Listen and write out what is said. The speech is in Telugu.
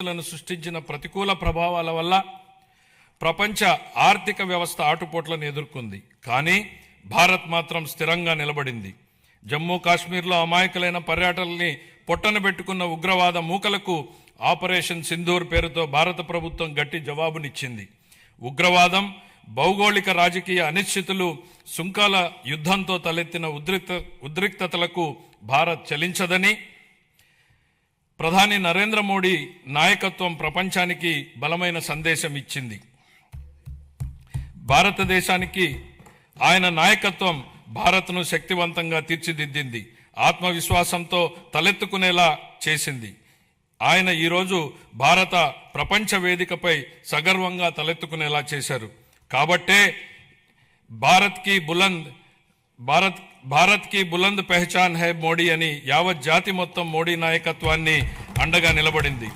సృష్టించిన ప్రతికూల ప్రభావాల వల్ల ప్రపంచ ఆర్థిక వ్యవస్థ ఆటుపోట్లను ఎదుర్కొంది. కానీ భారత్ మాత్రం స్థిరంగా నిలబడింది. జమ్మూ కాశ్మీర్లో అమాయకులైన పర్యాటకుల్ని పొట్టన పెట్టుకున్న ఉగ్రవాద మూకలకు ఆపరేషన్ సింధూర్ పేరుతో భారత ప్రభుత్వం గట్టి జవాబునిచ్చింది. ఉగ్రవాదం, భౌగోళిక రాజకీయ అనిశ్చితులు, సుంకాల యుద్ధంతో తలెత్తిన ఉద్రిక్తతలకు భారత్ చలించదని ప్రధాని నరేంద్ర మోడీ నాయకత్వం ప్రపంచానికి బలమైన సందేశం ఇచ్చింది. భారతదేశానికి ఆయన నాయకత్వం భారత్ను శక్తివంతంగా తీర్చిదిద్దింది, ఆత్మవిశ్వాసంతో తలెత్తుకునేలా చేసింది. ఆయన ఈరోజు భారత ప్రపంచ వేదికపై సగర్వంగా తలెత్తుకునేలా చేశారు. కాబట్టే భారత్ కి బులంద్ పెహచాన్ హై మోడీ అని యావత్ జాతి మొత్తం మోడీ నాయకత్వాన్ని అండగా నిలబడింది.